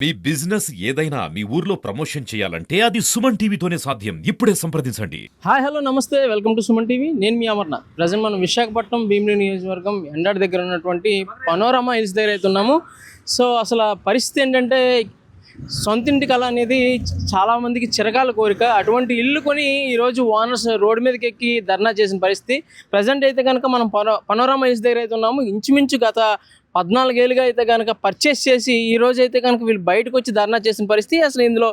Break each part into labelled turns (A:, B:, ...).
A: మీ business ఏదైనా మీ ఊర్లో promotion చేయాలంటే అది సుమన్ టీవీతోనే సాధ్యం. ఇప్పుడే సంప్రదించండి.
B: హాయ్ హలో నమస్తే, వెల్కమ్ టు సుమన్ టీవీ. నేను మీ అమర్నాథ్. ప్రజెంట్ మనం విశాఖపట్నం భీమిలి నియోజకవర్గం ఎండాడ్ దగ్గర ఉన్నటువంటి పనోరమా హిల్స్ దగ్గర అయితే ఉన్నాము. సో అసలు పరిస్థితి ఏంటంటే సొంతింటి కళ అనేది చాలామందికి చిరకాల కోరిక. అటువంటి ఇల్లు కొని ఈరోజు ఓనర్స్ రోడ్డు మీదకి ఎక్కి ధర్నా చేసిన పరిస్థితి. ప్రజెంట్ అయితే కనుక మనం పనోరమా హిల్స్ దగ్గర అయితే ఉన్నాము. ఇంచుమించు గత 14 ఏళ్ళుగా అయితే కనుక పర్చేస్ చేసి ఈ రోజు అయితే కనుక వీళ్ళు బయటకు వచ్చి ధర్నా చేసిన పరిస్థితి. అసలు ఇందులో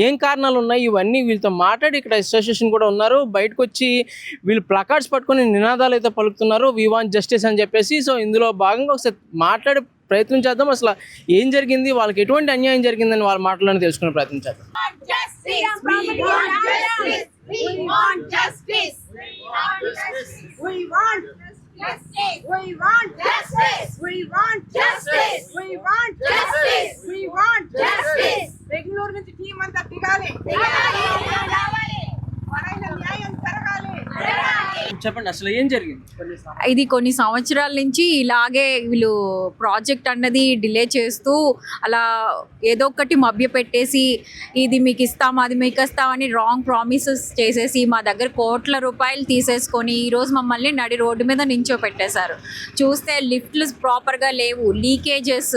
B: ఏం కారణాలు ఉన్నాయి ఇవన్నీ వీళ్ళతో మాట్లాడి ఇక్కడ అసోసియేషన్ కూడా ఉన్నారు. బయటకు వచ్చి వీళ్ళు ప్లకార్డ్స్ పట్టుకొని నినాదాలు అయితే పలుకుతున్నారు, వి వాంట్ జస్టిస్ అని చెప్పేసి. సో ఇందులో భాగంగా ఒకసారి మాట్లాడే ప్రయత్నం చేద్దాం. అసలు ఏం జరిగింది, వాళ్ళకి ఎటువంటి అన్యాయం జరిగిందని వాళ్ళ మాటలను తెలుసుకునే ప్రయత్నం చేద్దాం.
C: Justice! We want justice! We want justice! We want justice! We want justice! Bengaluru నుంచి టీం అంతా దిగాలి. న్యాయం జరగాలి.
B: చెప్పండి, అసలు ఏం జరిగింది?
D: ఇది కొన్ని సంవత్సరాల నుంచి ఇలాగే వీళ్ళు ప్రాజెక్ట్ అన్నది డిలే చేస్తూ అలా ఏదో ఒకటి మభ్య పెట్టేసి ఇది మీకు ఇస్తాం అది మీకు ఇస్తామని రాంగ్ ప్రామిసెస్ చేసేసి మా దగ్గర కోట్ల రూపాయలు తీసేసుకొని ఈరోజు మమ్మల్ని నడి రోడ్డు మీద నించోపెట్టేశారు. చూస్తే లిఫ్ట్లు ప్రాపర్గా లేవు, లీకేజెస్,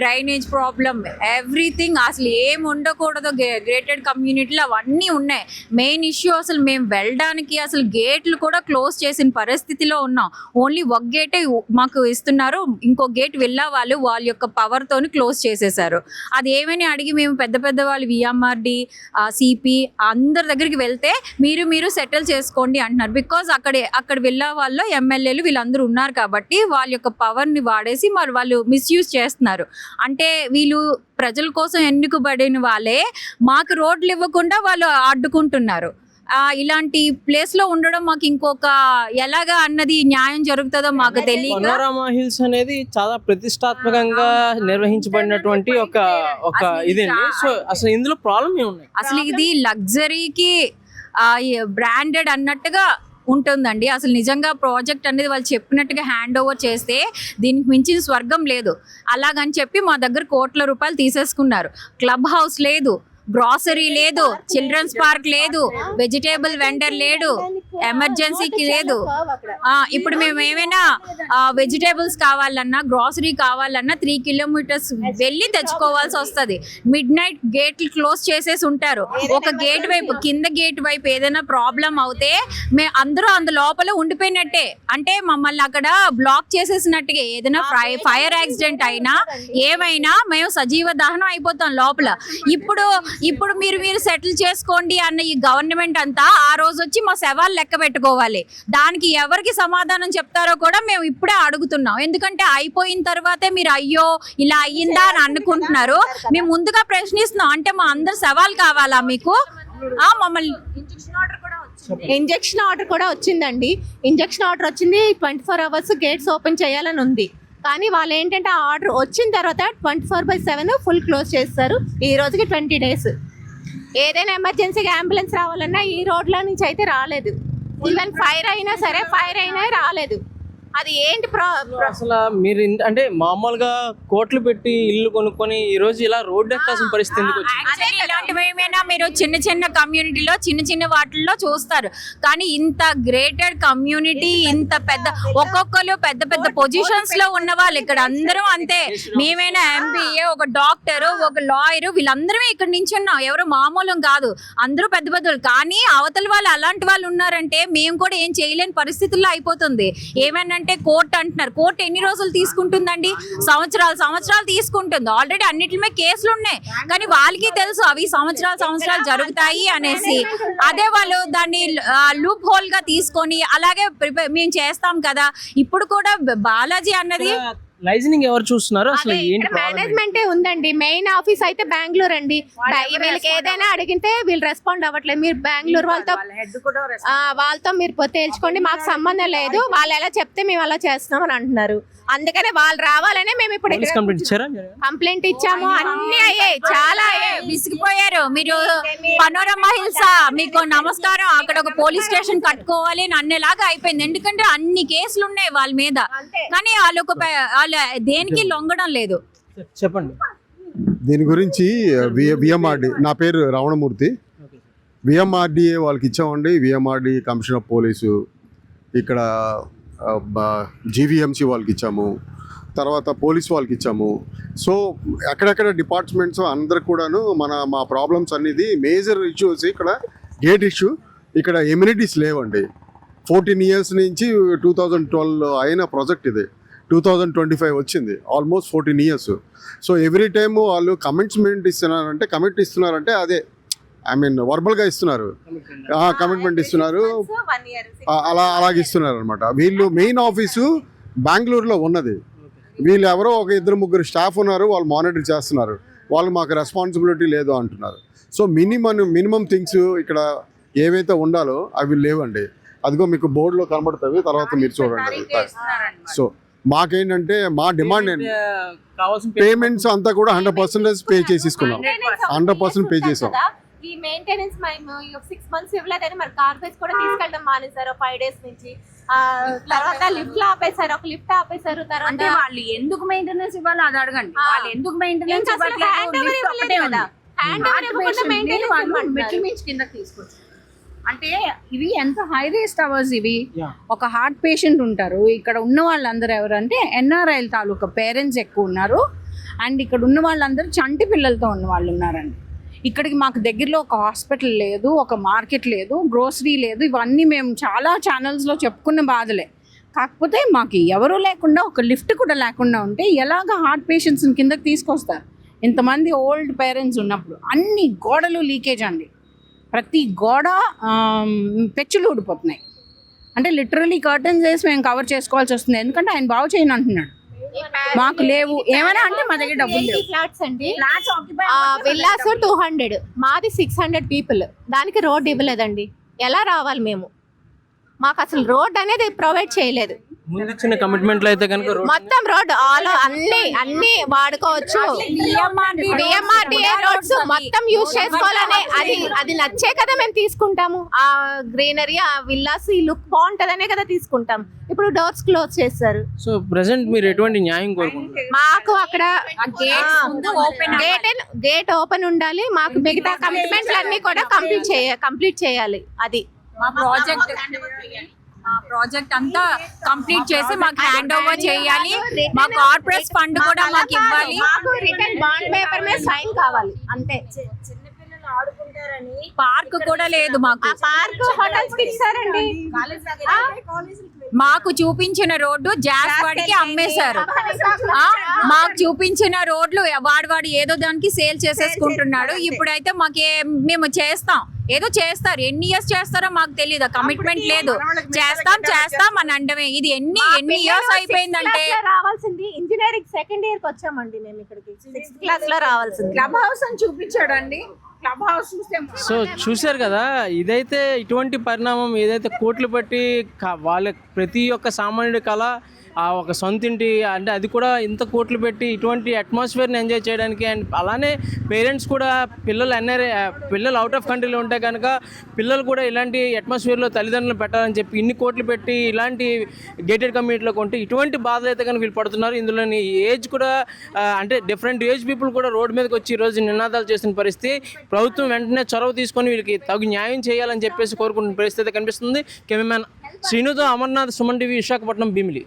D: డ్రైనేజ్ ప్రాబ్లం, ఎవ్రీథింగ్ అసలు ఏం ఉండకూడదు గ్రేటెడ్ కమ్యూనిటీలో అవన్నీ ఉన్నాయి. మెయిన్ ఇష్యూ అసలు మేము వెళ్ళడానికి అసలు గేట్లు కూడా క్లోజ్ చేసిన పరిస్థితిలో ఉన్నాం. ఓన్లీ ఒక గేటే మాకు ఇస్తున్నారు, ఇంకో గేట్ వెళ్ళా వాళ్ళ యొక్క పవర్తోని క్లోజ్ చేసేసారు. అది ఏమని అడిగి మేము పెద్ద పెద్ద వాళ్ళు విఎంఆర్డి, సిపి అందరి దగ్గరికి వెళ్తే మీరు సెటిల్ చేసుకోండి అంటున్నారు. బికాజ్ అక్కడ వెళ్ళా వాళ్ళు ఎమ్మెల్యేలు వీళ్ళందరూ ఉన్నారు కాబట్టి వాళ్ళ యొక్క పవర్ని వాడేసి మరి వాళ్ళు మిస్యూజ్ చేస్తున్నారు. అంటే వీళ్ళు ప్రజల కోసం ఎన్నుకబడిన వాళ్ళే మాకు రోడ్లు ఇవ్వకుండా వాళ్ళు అడ్డుకుంటున్నారు. ఇలాంటి ప్లేస్ లో ఉండడం మాకు ఇంకొక ఎలాగా అన్నది న్యాయం జరుగుతుందో మాకు తెలియదు.
B: పనోరమా హిల్స్ అనేది చాలా ప్రతిష్టాత్మకంగా నిర్వహించబడినటువంటి ఒక ఇదండి. సో అసలు ఇందులో ప్రాబ్లం ఏమున్నాయి?
D: అసలు ఇది లగ్జరీకి బ్రాండెడ్ అన్నట్టుగా ఉంటుందండి. అసలు నిజంగా ప్రాజెక్ట్ అనేది వాళ్ళు చెప్పినట్టుగా హ్యాండ్ ఓవర్ చేస్తే దీనికి మించిన స్వర్గం లేదు. అలాగని చెప్పి మా దగ్గర కోట్ల రూపాయలు తీసేసుకున్నారు. క్లబ్ హౌస్ లేదు, గ్రాసరీ లేదు, చిల్డ్రన్స్ పార్క్ లేదు, వెజిటేబుల్ వెండర్ లేడు, ఎమర్జెన్సీకి లేదు. ఇప్పుడు మేము ఏమైనా వెజిటేబుల్స్ కావాలన్నా గ్రాసరీ కావాలన్నా 3 కిలోమీటర్స్ వెళ్ళి తెచ్చుకోవాల్సి వస్తుంది. మిడ్ నైట్ గేట్లు క్లోజ్ చేసేసి ఉంటారు. ఒక గేట్ వైపు కింద గేట్ వైపు ఏదైనా ప్రాబ్లం అవుతే అందరూ లోపల ఉండిపోయినట్టే. అంటే మమ్మల్ని అక్కడ బ్లాక్ చేసేసినట్టుగా. ఏదైనా ఫైర్ యాక్సిడెంట్ అయినా ఏమైనా మేము సజీవ దహనం అయిపోతాం లోపల. ఇప్పుడు మీరు సెటిల్ చేసుకోండి అన్న ఈ గవర్నమెంట్ అంతా ఆ రోజు వచ్చి మా శవాలు లెక్క పెట్టుకోవాలి. దానికి ఎవరికి సమాధానం చెప్తారో కూడా మేము ఇప్పుడే అడుగుతున్నాం. ఎందుకంటే అయిపోయిన తర్వాతే మీరు అయ్యో ఇలా అయ్యిందా అని అనుకుంటున్నారు. మేము ముందుగా ప్రశ్నిస్తున్నాం. అంటే మా అందరు శవాలు కావాలా మీకు? మమ్మల్ని
E: ఇంజెక్షన్ ఆర్డర్ కూడా వచ్చిందండి. ఇంజెక్షన్ ఆర్డర్ వచ్చింది. 24 అవర్స్ గేట్స్ ఓపెన్ చేయాలని ఉంది. కానీ వాళ్ళు ఏంటంటే ఆ ఆర్డర్ వచ్చిన తర్వాత 24/7 ఫుల్ క్లోజ్ చేస్తారు. ఈ రోజుకి 20 డేస్. ఏదైనా ఎమర్జెన్సీగా అంబులెన్స్ రావాలన్నా ఈ రోడ్ల నుంచి అయితే రాలేదు. ఈవెన్ ఫైర్ అయినా సరే రాలేదు. అది ఏంటి
B: అసలు మీరు అంటే మామూలుగా కోట్లు పెట్టి ఇల్లు కొనుక్కొని ఈ రోజు ఇలా రోడ్డు ఎక్కాల్సిన పరిస్థితి ఎందుకు వచ్చింది?
D: ఇలాంటివేమైనా మీరు చిన్న కమ్యూనిటీలో చిన్న వాటిల్లో చూస్తారు. కానీ ఇంత గ్రేటెడ్ కమ్యూనిటీ, ఇంత పెద్ద ఒక్కొక్కరు పెద్ద పొజిషన్స్ లో ఉన్న వాళ్ళు ఇక్కడ అందరం అంతే. మేమైనా ఎంబీఏ, ఒక డాక్టర్, ఒక లాయర్, వీళ్ళందరమే ఇక్కడ నుంచి ఉన్నాం. ఎవరు మామూలు కాదు, అందరూ పెద్దలు. కానీ అవతల వాళ్ళు అలాంటి వాళ్ళు ఉన్నారంటే మేము కూడా ఏం చేయలేని పరిస్థితుల్లో అయిపోతుంది. ఏమైనా అంటే కోర్టు అంటున్నారు. కోర్టు ఎన్ని రోజులు తీసుకుంటుందండి? సంవత్సరాలు తీసుకుంటుంది. ఆల్రెడీ అన్నిటి మీద కేసులు ఉన్నాయి. కానీ వాళ్ళకి తెలుసు అవి సంవత్సరాలు జరుగుతాయి అనేసి. అదే వాళ్ళు దాన్ని లూప్ హోల్ గా తీసుకొని అలాగే మేము చేస్తాం కదా. ఇప్పుడు కూడా బాలాజీ అన్నది
B: లైజనింగ్ ఎవరు చూస్తున్నారు? అసలు ఏంటి
E: మేనేజ్మెంటే ఉందండి. మెయిన్ ఆఫీస్ అయితే బెంగళూరు అండి. వీళ్ళకి ఏదైనా అడిగితే వీళ్ళు రెస్పాండ్ అవ్వట్లేదు. మీరు బెంగళూరు వాళ్ళతో మీరు తేల్చుకోండి, మాకు సంబంధం లేదు, వాళ్ళు ఎలా చెప్తే మేము అలా చేస్తున్నాం అని అంటున్నారు. అందుకనే వాళ్ళు రావాలనే మేము ఇప్పుడు కంప్లైంట్ ఇచ్చాము. అన్ని అయ్యాయి, చాలా
D: విసిగిపోయారు. మీరు పనోరమా హిల్సా మీకు నమస్కారం, అక్కడ ఒక పోలీస్ స్టేషన్ కట్టుకోవాలి అని అన్నేలాగా అయిపోయింది. ఎందుకంటే అన్ని కేసులు ఉన్నాయి వాళ్ళ మీద. కానీ వాళ్ళు దేనికి లొంగడం లేదు.
B: చెప్పండి.
F: దీని గురించి విఎంఆర్డి, నా పేరు రావణమూర్తి. విఎంఆర్డిఏ వాళ్ళకి ఇచ్చామండి. విఎంఆర్డి, కమిషనర్ ఆఫ్ పోలీసు, ఇక్కడ జీవీఎంసీ వాళ్ళకి ఇచ్చాము, తర్వాత పోలీస్ వాళ్ళకి ఇచ్చాము. సో ఎక్కడెక్కడ డిపార్ట్మెంట్స్ అందరు కూడాను మా ప్రాబ్లమ్స్ అనేది మేజర్ ఇష్యూస్. ఇక్కడ గేట్ ఇష్యూ, ఇక్కడ ఎమ్యూనిటీస్ లేవండి. 14 years నుంచి 2012 అయిన ప్రాజెక్ట్ ఇది. 2025 వచ్చింది, almost 14 years. So every time వాళ్ళు కమిట్మెంట్ ఇస్తున్నారంటే అదే వర్బల్గా ఇస్తున్నారు, కమిట్మెంట్ ఇస్తున్నారు, అలాగే ఇస్తున్నారు అనమాట. వీళ్ళు మెయిన్ ఆఫీసు బెంగళూరులో ఉన్నది. వీళ్ళు ఎవరో ఒక 2-3 స్టాఫ్ ఉన్నారు, వాళ్ళు మానిటర్ చేస్తున్నారు. వాళ్ళు మాకు రెస్పాన్సిబిలిటీ లేదు అంటున్నారు. సో మినిమం థింగ్స్ ఇక్కడ ఏవైతే ఉండాలో అవి లేవండి. అదిగో మీకు బోర్డులో కనబడుతుంది, తర్వాత మీరు చూడండి. సో మాకేంటంటే మా డిమాండ్ పేమెంట్స్ అంతా కూడా 100% పే చేసేసుకున్నాం. 100% పే చేసాం.
E: ఈ మెయింటెనెన్స్ మేము 6 months ఇవ్వలేదని మరి కార్పొరేట్స్ కూడా తీసుకెళ్ళడం మానేశారు 5 days నుంచి. తర్వాత లిఫ్ట్ ఆపేశారు, ఒక లిఫ్ట్ ఆపేశారు. తర్వాత
D: వాళ్ళు ఎందుకు మెయింటెనెన్స్ ఇవ్వాలి అది అడగండి. వాళ్ళు ఎందుకు మెయింటెనెన్స్ కిందకి తీసుకొచ్చారు అంటే ఇవి ఎంత హై రేస్ టవర్స్ ఇవి. ఒక హార్ట్ పేషెంట్ ఉంటారు ఇక్కడ ఉన్న వాళ్ళందరూ ఎవరంటే ఎన్ఆర్ఐల తాలూకా పేరెంట్స్ ఎక్కువ ఉన్నారు. అండ్ ఇక్కడ ఉన్న వాళ్ళందరూ చంటి పిల్లలతో ఉన్న వాళ్ళు ఉన్నారండి. ఇక్కడికి మాకు దగ్గరలో ఒక హాస్పిటల్ లేదు, ఒక మార్కెట్ లేదు, గ్రోసరీ లేదు. ఇవన్నీ మేము చాలా ఛానల్స్లో చెప్పుకున్న బాధలే. కాకపోతే మాకు ఎవరూ లేకుండా ఒక లిఫ్ట్ కూడా లేకుండా ఉంటే ఎలాగ హార్ట్ పేషెంట్స్ని కిందకి తీసుకొస్తారు? ఇంతమంది ఓల్డ్ పేరెంట్స్ ఉన్నప్పుడు అన్ని గోడలు లీకేజ్ అండి. ప్రతి గోడ పెచ్చులు ఊడిపోతున్నాయి. అంటే లిటరలీ కర్టన్స్ వేసి మేము కవర్ చేసుకోవాల్సి వస్తుంది. ఎందుకంటే ఆయన బాగు చేయను అంటున్నాడు. మాకు లేవు ఏమైనా అంటే మా దగ్గర డబ్బులు లేవు.
E: ఫ్లాట్స్ అండి, విల్లాస్ 200, మాది 600 people. దానికి రోడ్ ఇవ్వలేదండి. ఎలా రావాలి మేము? మాకు అసలు రోడ్ అనేది ప్రొవైడ్ చేయలేదు.
B: ముందు కమిట్మెంట్లు అయితే కనుక
E: మొత్తం రోడ్ అన్ని వాడుకోవచ్చు. బిఎంఆర్డిఏ రోడ్స్ మొత్తం యూజ్ చేసుకోవాలనే అది నచ్చే కదా మేము తీసుకుంటాము. ఆ గ్రీనరీ, ఆ విల్లాస్, ఈ లుక్ బాగుంటదనే కదా తీసుకుంటాం. ఇప్పుడు డోర్స్ క్లోజ్ చేస్తారు.
B: సో ప్రెసెంట్ మీరు ఎటువంటి న్యాయం కోరుకుంటారు?
E: మాకు అక్కడ గేట్ ఓపెన్ ఉండాలి. మాకు మిగతా కమిట్మెంట్లు అన్ని కూడా కంప్లీట్ చేయాలి. అది
D: మా ప్రాజెక్ట్ అంతా కంప్లీట్ చేసి మాకు హ్యాండ్ ఓవర్ చేయాలి. మా కార్పొరేట్ ఫండ్ కూడా మాకు ఇవ్వాలి.
E: రిటర్న్ బాండ్ పేపర్ మీద సైన్ కావాలి అంతే.
D: పార్క్ కూడా లేదు మాకు.
E: పార్క్ హోటల్స్ కి ఇచ్చారండి.
D: మాకు చూపించిన రోడ్డు జాస్ వాడికి అమ్మేశారు. మాకు చూపించిన రోడ్లు వాడు ఏదో దానికి సేల్ చేసేసుకుంటున్నాడు. ఇప్పుడైతే మేము చేస్తాం, ఏదో చేస్తారు. ఎన్ని ఇయర్స్ చేస్తారో మాకు తెలియదు. కమిట్మెంట్ లేదు. చేస్తాం అని అంటమే. ఇది ఎన్ని ఇయర్స్ అయిపోయిందంటే
E: రావాల్సింది ఇంజనీరింగ్ 2nd year కి వచ్చామండి. మేము ఇక్కడికి 6th class లో రావాల్సింది.
D: క్లబ్ హౌస్ అని చూపించాడండి. క్లబ్ హౌస్
B: సో చూశారు కదా, ఇదైతే ఇటువంటి పరిణామం ఏదైతే కోట్లు పెట్టి వాళ్ళ ప్రతి ఒక్క సామాన్యుడి కళ ఆ ఒక సొంత ఇంటి అంటే అది కూడా ఇంత కోట్లు పెట్టి ఇటువంటి అట్మాస్ఫియర్ని ఎంజాయ్ చేయడానికి. అండ్ అలానే పేరెంట్స్ కూడా పిల్లలు అవుట్ ఆఫ్ కంట్రీలో ఉంటే కనుక పిల్లలు కూడా ఇలాంటి అట్మాస్ఫియర్లో తల్లిదండ్రులు పెట్టాలని చెప్పి ఇన్ని కోట్లు పెట్టి ఇలాంటి గేటెడ్ కమ్యూనిటీలో కొంటే ఇటువంటి బాధలు అయితే కనుక వీళ్ళు పడుతున్నారు. ఇందులోని ఏజ్ కూడా అంటే డిఫరెంట్ ఏజ్ పీపుల్ కూడా రోడ్డు మీదకి వచ్చి ఈరోజు నినాదాలు చేసిన పరిస్థితి. ప్రభుత్వం వెంటనే చొరవ తీసుకొని వీళ్ళకి తగు న్యాయం చేయాలని చెప్పేసి కోరుకుంటున్న పరిస్థితి కనిపిస్తుంది. కెమెరామెన్ శ్రీనుతో అమర్నాథ్, సుమన్ టీవీ, విశాఖపట్నం, భీమిలి.